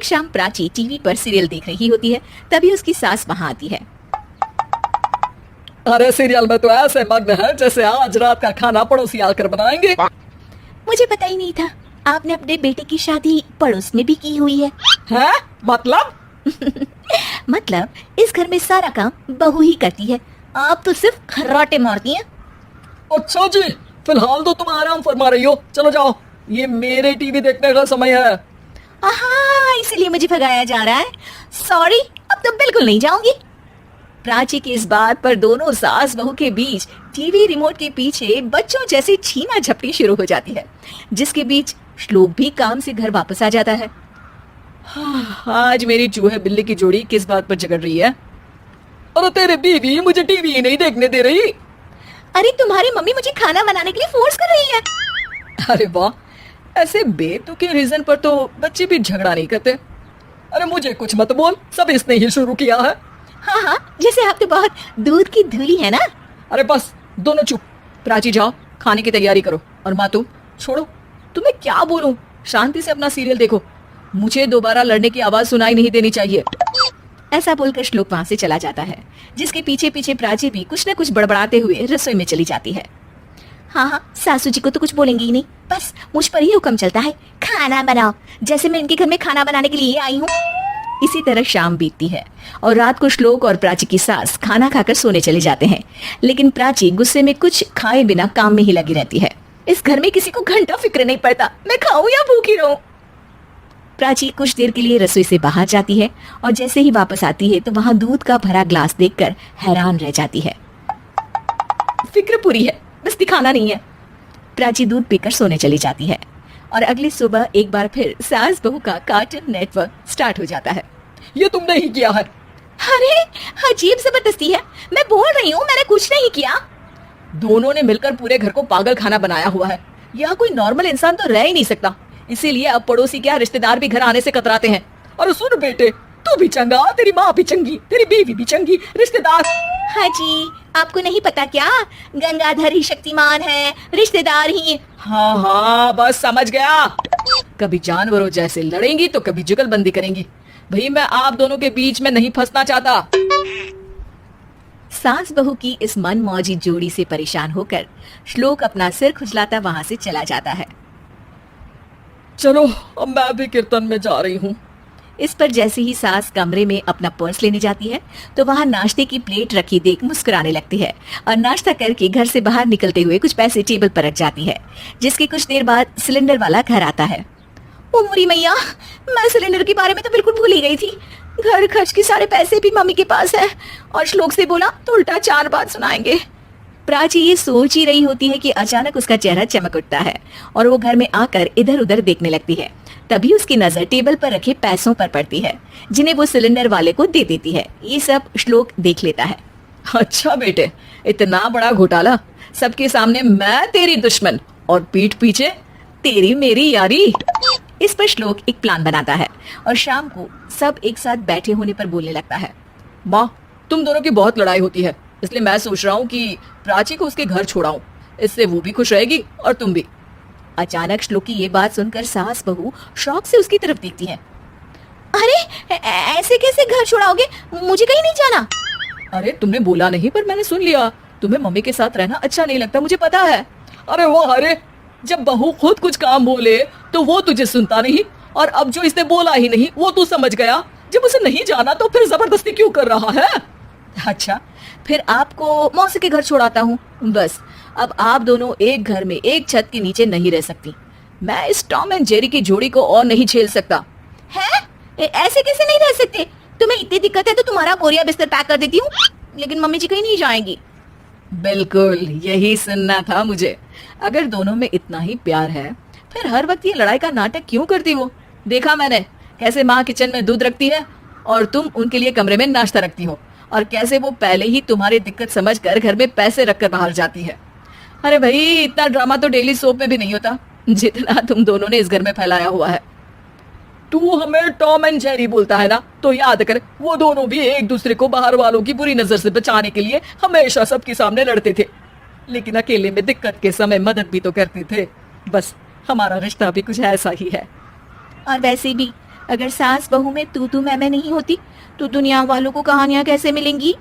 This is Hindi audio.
एक शाम प्राची टीवी पर सीरियल देख रही होती है, तभी उसकी सास वहाँ आती है। अरे सीरियल में तो ऐसे मग्न है जैसे आज रात का खाना पड़ोसी आकर बनाएंगे। मुझे पता ही नहीं था आपने अपने बेटे की शादी पड़ोस में भी की हुई है। हैं? मतलब? मतलब इस घर में सारा काम बहू ही करती है, आप तो सिर्फ खर्राटे मारती हैं। अच्छा जी, फिलहाल तो तुम आराम फरमा रही हो, चलो जाओ, ये मेरे टीवी देखने का समय है। आहा, इसलिए मुझे भगाया जा रहा है। सॉरी, अब तो बिल्कुल नहीं जाऊंगी। प्राची की इस बात पर दोनों सास बहू के बीच टीवी रिमोट के पीछे बच्चों जैसी छीना झपटी शुरू हो जाती है, जिसके बीच श्लोक भी काम से घर वापस आ जाता है। आज मेरी चूहे बिल्ली की जोड़ी किस बात पर झगड़ रही है? अरे तेरे बीवी मुझे टीवी ही नहीं देखने दे रही। अरे तुम्हारी मम्मी मुझे खाना बनाने के लिए फोर्स कर रही है। अरे वाह, ऐसे बेतुके रीजन पर तो बच्चे भी झगड़ा नहीं करते। अरे मुझे कुछ मत बोल, सब इसने ही शुरू किया है। हाँ हाँ, जैसे आप तो बहुत दूध की धूली है ना। अरे बस दोनों चुप। प्राची जाओ, खाने की तैयारी करो। और माँ तुम छोड़ो, तुम्हें क्या बोलूं, शांति से अपना सीरियल देखो, मुझे दोबारा लड़ने की आवाज सुनाई नहीं देनी चाहिए। ऐसा बोलकर श्लोक वहां से चला जाता है, जिसके पीछे पीछे प्राची भी कुछ न कुछ बड़बड़ाते हुए रसोई में चली जाती है। हाँ हाँ, सासू जी को तो कुछ बोलेंगी ही नहीं, बस मुझ पर ही हुक्म चलता है, खाना बनाओ, जैसे मैं इनके घर में खाना बनाने के लिए आई हूँ। इसी तरह शाम बीतती है और रात को श्लोक और प्राची की सास खाना खाकर सोने चले जाते हैं, लेकिन प्राची गुस्से में कुछ खाए बिना काम में ही लगी रहती है। इस घर में किसी को घंटा फिक्र नहीं पड़ता, मैं खाऊं या भूखी रहूं। प्राची कुछ देर के लिए रसोई से बाहर जाती है और जैसे ही वापस आती है तो वहां दूध का भरा ग्लास देखकर हैरान रह जाती है। फिक्र पूरी है, बस दिखाना नहीं है। प्राची दूध पीकर सोने चली जाती है और अगली सुबह एक बार फिर सास बहू का कार्टून नेटवर्क स्टार्ट हो जाता है। ये तुमने ही किया है। अरे अजीब जबरदस्ती है, मैं बोल रही हूँ मैंने कुछ नहीं किया। दोनों ने मिलकर पूरे घर को पागल खाना बनाया हुआ है। यहाँ कोई नॉर्मल इंसान तो रह ही नहीं सकता, इसीलिए अब पड़ोसी क्या रिश्तेदार भी घर आने से कतराते हैं। और सुन बेटे, तू भी चंगा, तेरी माँ भी चंगी, तेरी बीवी भी चंगी, रिश्तेदार। हाँ जी, आपको नहीं पता क्या, गंगाधर ही शक्तिमान है, रिश्तेदार ही। हाँ हाँ, बस समझ गया। कभी जानवरों जैसे लड़ेंगी तो कभी जुगलबंदी करेंगी। भाई मैं आप दोनों के बीच में नहीं फंसना चाहता। सास बहू की इस मनमौजी जोड़ी से परेशान होकर श्लोक अपना सिर खुजलाता वहां से चला जाता है। चलो अब मैं भी कीर्तन में जा रही हूँ। इस पर जैसे ही सास कमरे में अपना पर्स लेने जाती है तो वहां नाश्ते की प्लेट रखी देख मुस्कुराने लगती है और नाश्ता करके घर से बाहर निकलते हुए कुछ पैसे टेबल पर रख जाती है, जिसके कुछ देर बाद सिलेंडर वाला घर आता है। ओ मोरी मैया, मैं सिलेंडर के बारे में तो बिल्कुल भूल ही गई थी। घर खर्च के सारे पैसे भी मम्मी के पास है और श्लोक से बोला तो उल्टा 4 बात सुनाएंगे। प्राची ये सोच ही रही होती है कि अचानक उसका चेहरा चमक उठता है और वो घर में आकर इधर उधर देखने लगती है। तभी उसकी नजर टेबल पर रखे पैसों पर पड़ती है, जिन्हें वो सिलेंडर वाले को दे देती है। ये सब श्लोक देख लेता है। अच्छा बेटे, इतना बड़ा घोटाला, सबके सामने मैं तेरी दुश्मन और पीठ पीछे तेरी मेरी यारी। इस पर श्लोक एक प्लान बनाता है और शाम को सब एक साथ बैठे होने पर बोलने लगता है। माँ, तुम दोनों की बहुत लड़ाई होती है, इसलिए मैं सोच रहा हूँ कि प्राची को उसके घर छोड़ाऊं, इससे वो भी खुश रहेगी और तुम भी। अचानक श्लोक की ये बात सुनकर सास बहू शौक से उसकी तरफ देखती हैं। अरे ऐसे कैसे घर छोड़ाओगे, मुझे कहीं नहीं जाना। अरे तुमने बोला नहीं पर मैंने सुन लिया, तुम्हें मम्मी के साथ रहना अच्छा नहीं लगता, मुझे पता है। अरे वो, अरे जब बहू खुद कुछ काम बोले तो वो तुझे सुनता नहीं, और अब जो इसने बोला ही नहीं वो तू समझ गया। जब उसे नहीं जाना तो फिर जबरदस्ती क्यों कर रहा है? अच्छा, फिर आपको मौसी के घर छोड़ाता हूँ। बस अब आप दोनों एक घर में एक छत के नीचे नहीं रह सकती। मैं इस टॉम एंड जेरी की जोड़ी को और नहीं झेल सकता। है? ऐसे कैसे नहीं रह सकते? तुम्हें इतनी दिक्कत है तो तुम्हारा बोरिया बिस्तर पैक कर देती हूँ, लेकिन मम्मी जी कहीं नहीं जाएंगी। बिल्कुल यही सुनना था मुझे। अगर दोनों में इतना ही प्यार है फिर हर वक्त ये लड़ाई का नाटक क्यों करती हो? देखा मैंने कैसे माँ किचन में दूध रखती है और तुम उनके लिए कमरे में नाश्ता रखती हो, और कैसे वो पहले ही तुम्हारी दिक्कत समझकर घर में पैसे रखकर बाहर जाती है। अरे भाई, इतना ड्रामा तो डेली सोप में भी नहीं होता जितना तुम दोनों ने इस घर में फैलाया हुआ है। तू हमें टॉम एंड जेरी बोलता है ना, तो याद कर वो दोनों भी एक दूसरे को बाहर वालों की बुरी नजर से बचाने के लिए हमेशा सबके सामने लड़ते थे, लेकिन अकेले में दिक्कत के समय मदद भी तो करते थे। बस हमारा रिश्ता भी कुछ ऐसा ही है। और वैसे भी अगर सास बहू में मैं नहीं होती तो दुनिया वालों को कहानियां कैसे मिलेंगी?